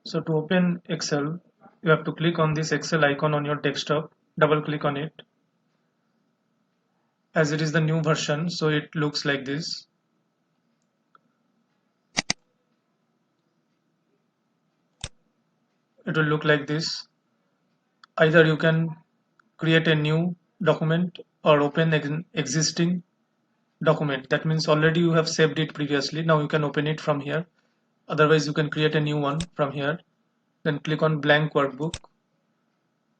So to open Excel, you have to click on this Excel icon on your desktop, double click on it. As it is the new version, so it looks like this. It will look like this. Either you can create a new document or open existing document. That means already you have saved it previously. Now you can open it from here. Otherwise you can create a new one from here. Then click on blank workbook.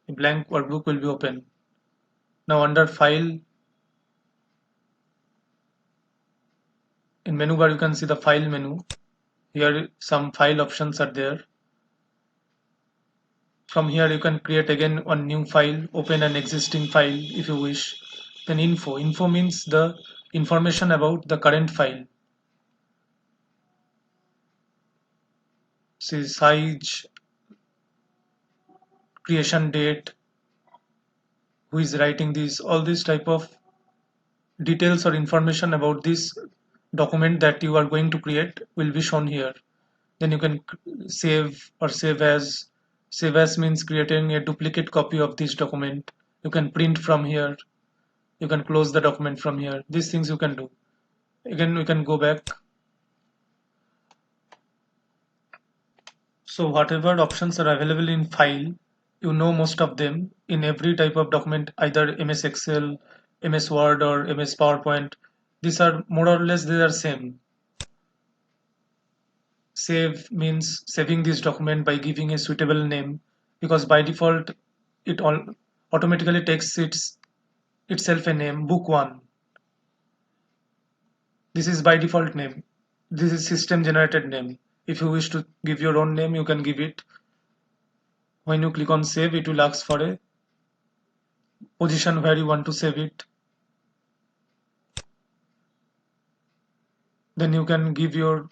A blank workbook will be open. Now under file, in menu bar you can see the file menu. Here some file options are there. From here you can create again one new file, open an existing file if you wish. Then info means the information about the current file. Say size, creation date, who is writing this, all this type of details or information about this document that you are going to create will be shown here. Then you can save or save as. Save as means creating a duplicate copy of this document. You can print from here. You can close the document from here. These things you can do. Again we can go back. So whatever options are available in file, you know most of them in every type of document, either MS Excel, MS Word or MS PowerPoint. These are more or less they are same. Save means saving this document by giving a suitable name, because by default it all automatically takes itself a name, book 1. This is by default name. This is system generated name. If you wish to give your own name, you can give it. When you click on save, it will ask for a position where you want to save it. Then you can give your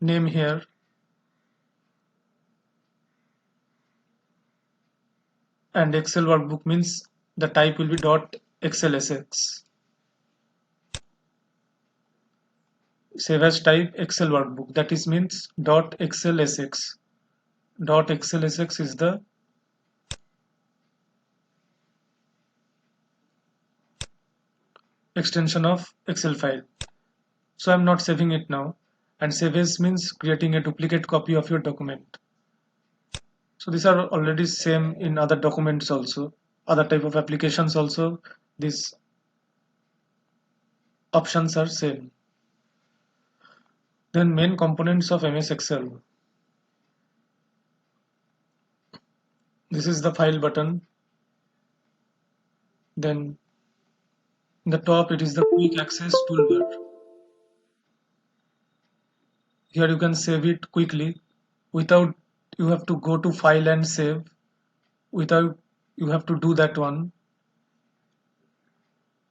name here. And Excel workbook means the type will be .xlsx. Save as type Excel workbook, that is means .xlsx. .xlsx is the extension of Excel file. So I'm not saving it now. And save as means creating a duplicate copy of your document. So these are already same in other documents also, other type of applications also. These options are same. Then main components of MS Excel. This is the file button. Then in the top it is the quick access toolbar. Here you can save it quickly without you have to go to file and save, without you have to do that one.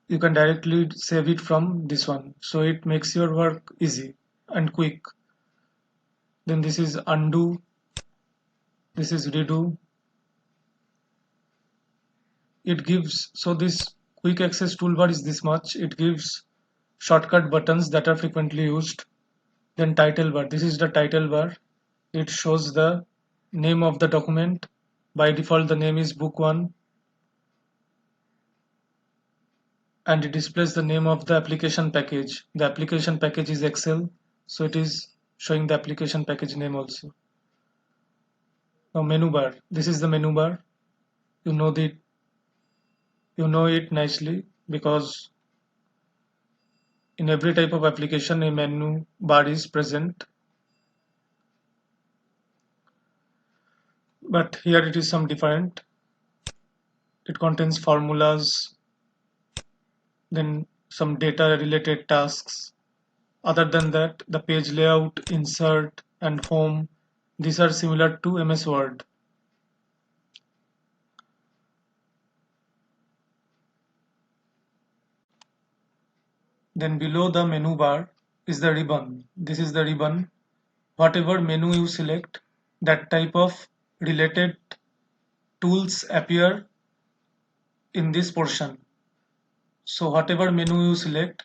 You can directly save it from this one, so it makes your work easy and quick. Then this is undo, this is redo. It gives, so this quick access toolbar is this much. It gives shortcut buttons that are frequently used. Then title bar, this is the title bar. It shows the name of the document. By default the name is book 1, and it displays the name of the application package. The application package is Excel, so it is showing the application package name also. Now menu bar, this is the menu bar. You know it nicely, because in every type of application a menu bar is present. But here it is some different. It contains formulas, then some data related tasks. Other than that, the page layout, insert and home, these are similar to MS Word. Then below the menu bar is the ribbon. This is the ribbon. Whatever menu you select, that type of related tools appear in this portion. So whatever menu you select,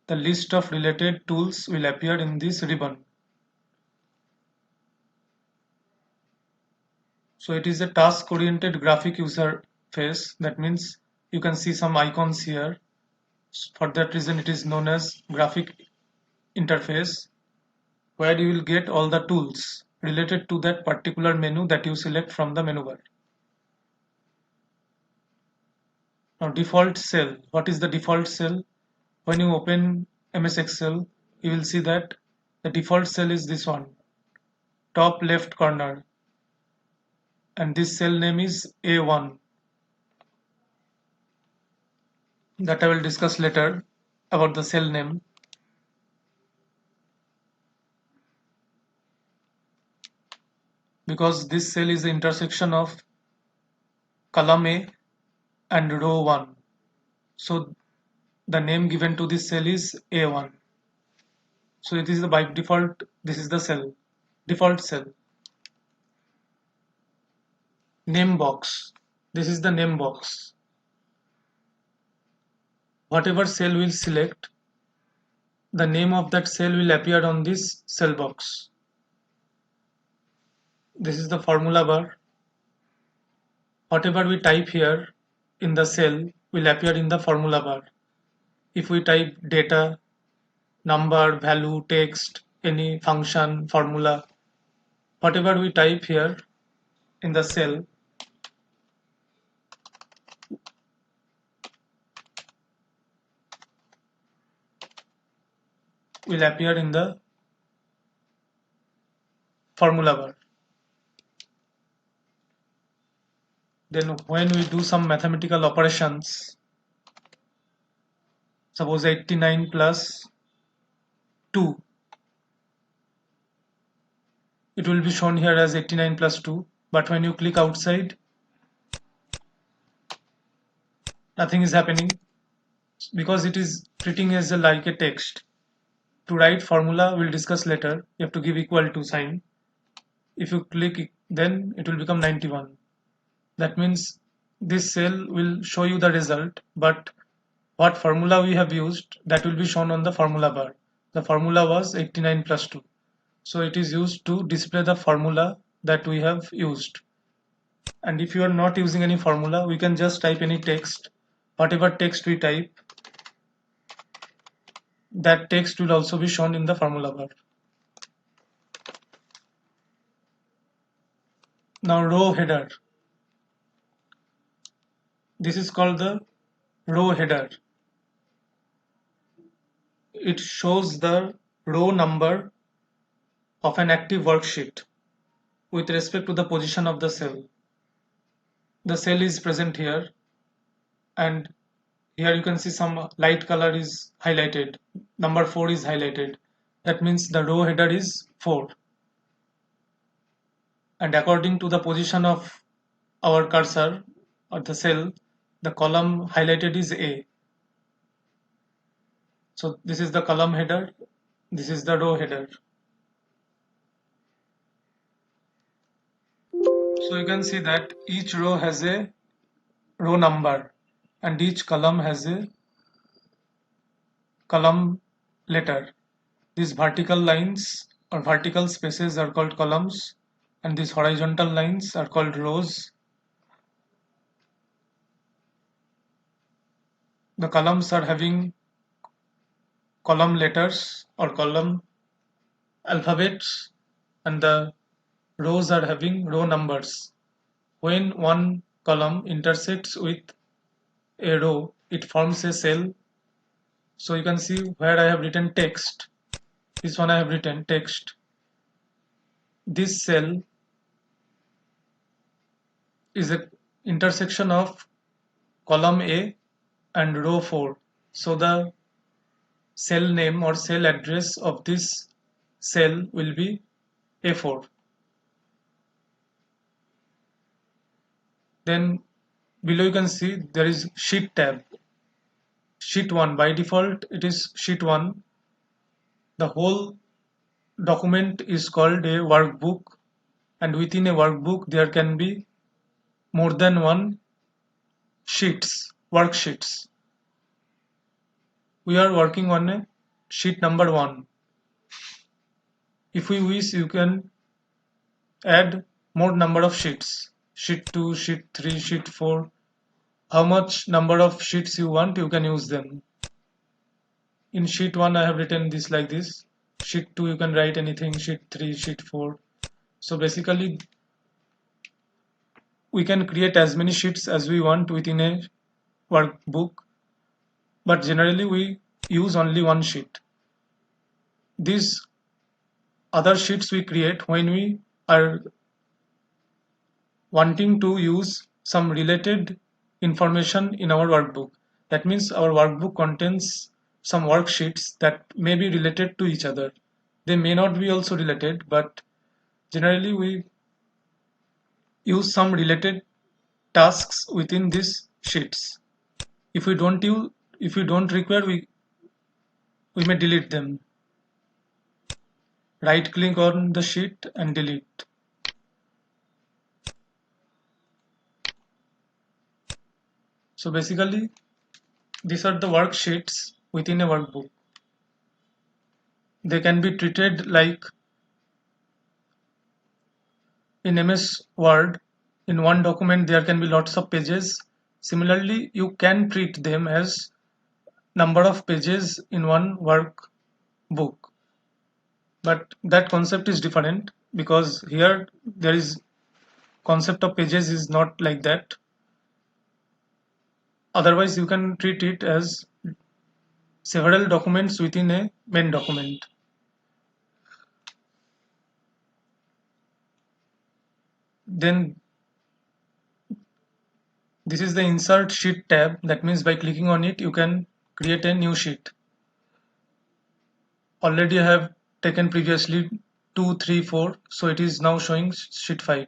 the list of related tools will appear in this ribbon. So it is a task oriented graphic user face. That means you can see some icons here. For that reason it is known as graphic interface, where you will get all the tools related to that particular menu that you select from the menu bar. Now default cell. What is the default cell? When you open MS Excel, you will see that the default cell is this one, top left corner, and this cell name is A1. That I will discuss later about the cell name. Because this cell is the intersection of column A and row 1. So the name given to this cell is A1. So it is the by default, this is the cell, default cell. Name box. This is the name box. Whatever cell we'll select, the name of that cell will appear on this cell box. This is the formula bar. Whatever we type here in the cell will appear in the formula bar. If we type data, number, value, text, any function, formula, whatever we type here in the cell will appear in the formula bar. Then when we do some mathematical operations, suppose 89 plus 2, it will be shown here as 89 plus 2, but when you click outside, nothing is happening because it is treating as like a text. To write formula, we'll discuss later, you have to give equal to sign. If you click, then it will become 91. That means this cell will show you the result, but what formula we have used, that will be shown on the formula bar. The formula was 89 plus 2. So it is used to display the formula that we have used. And if you are not using any formula, we can just type any text. Whatever text we type, that text will also be shown in the formula bar. Now row header. This is called the row header. It shows the row number of an active worksheet with respect to the position of the cell. The cell is present here, and here you can see some light color is highlighted. Number 4 is highlighted. That means the row header is 4. And according to the position of our cursor or the cell, the column highlighted is A. So this is the column header, this is the row header. So you can see that each row has a row number and each column has a column letter. These vertical lines or vertical spaces are called columns, and these horizontal lines are called rows. The columns are having column letters or column alphabets, and the rows are having row numbers. When one column intersects with a row, it forms a cell. So you can see where I have written text. This one I have written text. This cell is an intersection of column A and row 4. So the cell name or cell address of this cell will be A4. Then below you can see there is sheet tab. Sheet 1, by default it is sheet 1. The whole document is called a workbook, and within a workbook there can be more than one worksheets. We are working on a sheet number 1. If we wish, you can add more number of sheets. sheet 2, sheet 3, sheet 4. How much number of sheets you want, you can use them. In sheet 1 I have written this like this. Sheet 2 you can write anything, sheet 3, sheet 4. So basically we can create as many sheets as we want within a workbook, but generally we use only one sheet. These other sheets we create when we are wanting to use some related information in our workbook. That means our workbook contains some worksheets that may be related to each other. They may not be also related, but generally we use some related tasks within these sheets. If we don't require, we may delete them. Right click on the sheet and delete. So basically these are the worksheets within a workbook. They can be treated like in MS Word. In one document there can be lots of pages. Similarly, you can treat them as number of pages in one workbook. But that concept is different because here there is concept of pages is not like that. Otherwise you can treat it as several documents within a main document. Then this is the insert sheet tab. That means by clicking on it you can create a new sheet. Already I have taken previously 2, 3, 4, so it is now showing sheet 5.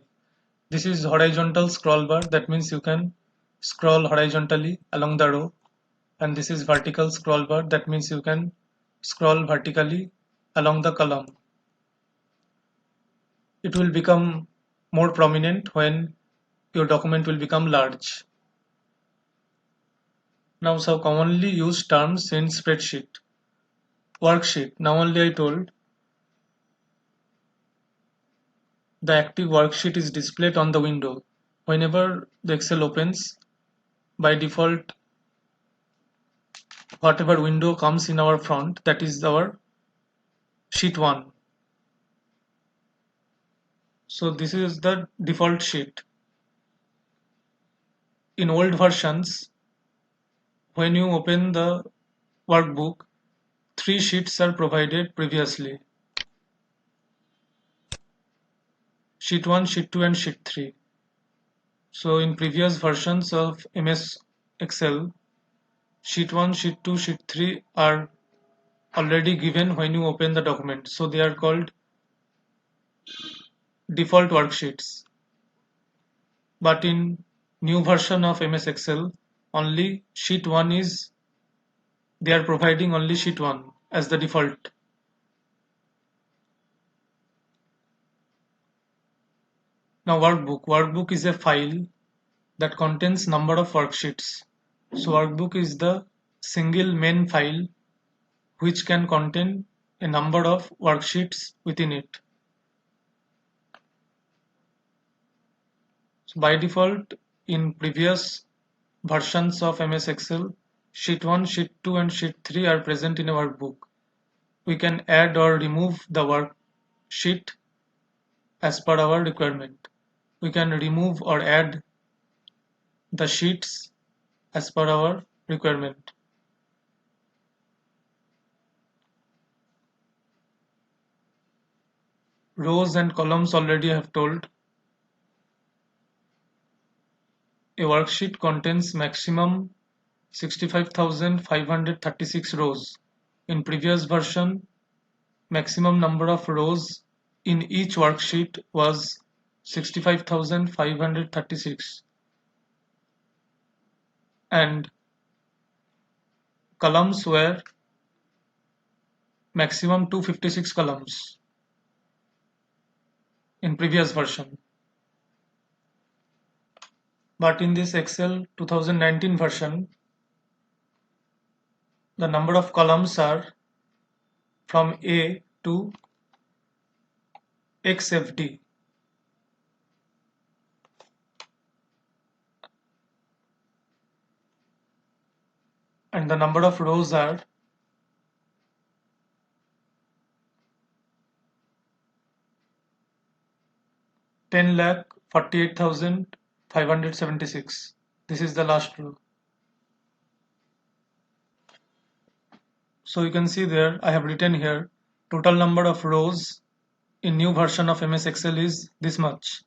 This is horizontal scroll bar. That means you can scroll horizontally along the row, and this is vertical scroll bar. That means you can scroll vertically along the column. It will become more prominent when your document will become large. Now some commonly used terms in spreadsheet. Worksheet. Now only I told the active worksheet is displayed on the window. Whenever the Excel opens, by default whatever window comes in our front, that is our sheet 1. So this is the default sheet. In old versions, when you open the workbook, 3 sheets are provided previously. Sheet 1, sheet 2 and sheet 3. So in previous versions of MS Excel, sheet 1, sheet 2, sheet 3 are already given when you open the document. So they are called default worksheets. But in new version of MS Excel, only sheet 1 is, they are providing only sheet 1 as the default. Now workbook is a file that contains number of worksheets. So workbook is the single main file which can contain a number of worksheets within it. So by default, in previous versions of MS Excel, sheet 1, sheet 2 and sheet 3 are present in a workbook. We can add or remove the worksheet as per our requirement. We can remove or add the sheets as per our requirement. Rows and columns already I have told. A worksheet contains maximum 65,536 rows. In previous version, maximum number of rows in each worksheet was 65,536 and columns were maximum 256 columns in previous version. But in this Excel 2019 version, the number of columns are from A to XFD. and the number of rows are 10,48,576. This is the last row. So you can see there I have written here total number of rows in new version of MS Excel is this much,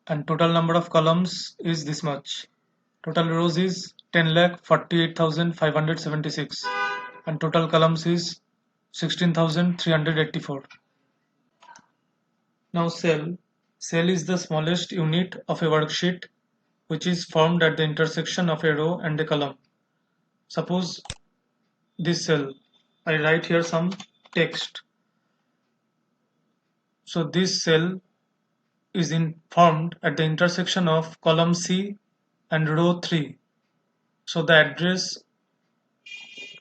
and total number of columns is this much. Total rows is 10,48,576 and total columns is 16,384. Now cell is the smallest unit of a worksheet which is formed at the intersection of a row and a column. Suppose this cell, I write here some text. So this cell is formed at the intersection of column C and row 3. So the address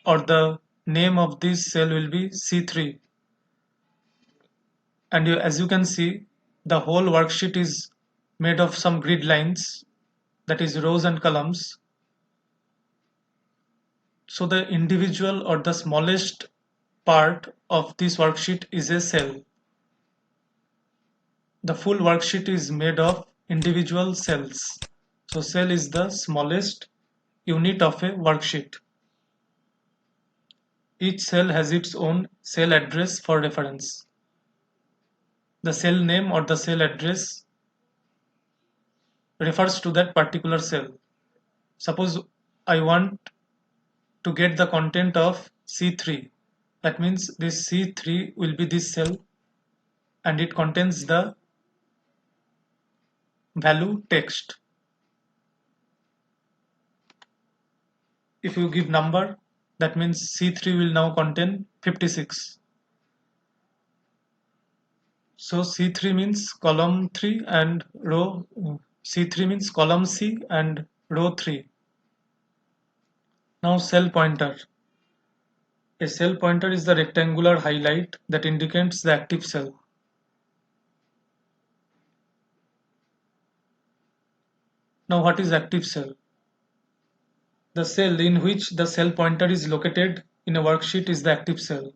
or the name of this cell will be C3. And as you can see, the whole worksheet is made of some grid lines, that is rows and columns. So the individual or the smallest part of this worksheet is a cell. The full worksheet is made of individual cells. So cell is the smallest unit of a worksheet. Each cell has its own cell address for reference. The cell name or the cell address refers to that particular cell. Suppose I want to get the content of C3. That means this C3 will be this cell and it contains the value text. If you give number, that means C3 will now contain 56. So C3 means column 3 and row C3 means column C and row 3. Now cell pointer. A cell pointer is the rectangular highlight that indicates the active cell. Now what is active cell? The cell in which the cell pointer is located in a worksheet is the active cell.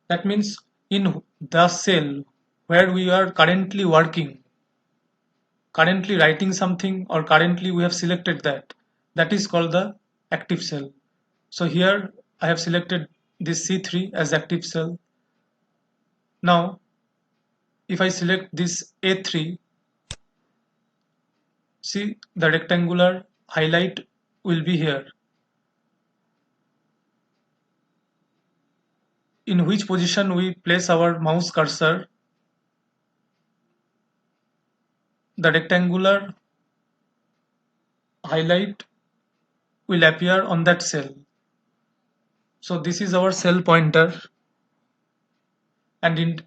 That means in the cell where we are currently working, currently writing something, or currently we have selected that is called the active cell. So here I have selected this C3 as active cell. Now if I select this A3, see the rectangular highlight will be here. In which position we place our mouse cursor, the rectangular highlight will appear on that cell. So this is our cell pointer, and in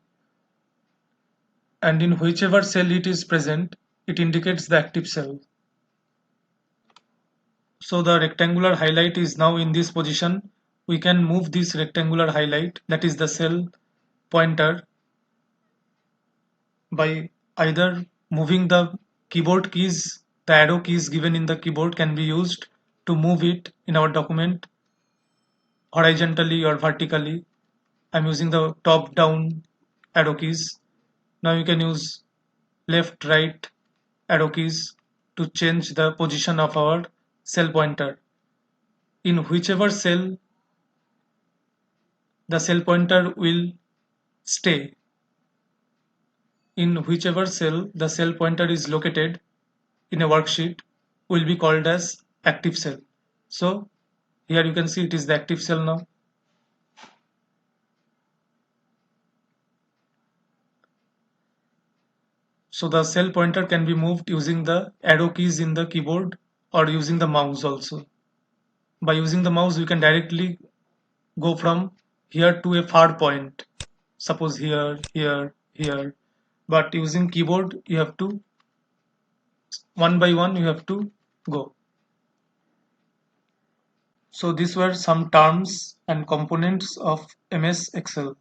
whichever cell it is present, it indicates the active cell. So the rectangular highlight is now in this position. We can move this rectangular highlight, that is the cell pointer, by either moving the keyboard keys. The arrow keys given in the keyboard can be used to move it in our document horizontally or vertically. I'm using the top down arrow keys. Now you can use left right arrow keys to change the position of our cell pointer. In whichever cell the cell pointer will stay, in whichever cell the cell pointer is located in a worksheet, will be called as active cell. So here you can see it is the active cell now. So the cell pointer can be moved using the arrow keys in the keyboard or using the mouse also. By using the mouse, you can directly go from here to a far point. Suppose here, here, here. But using keyboard, you have to, one by one, you have to go. So these were some terms and components of MS Excel.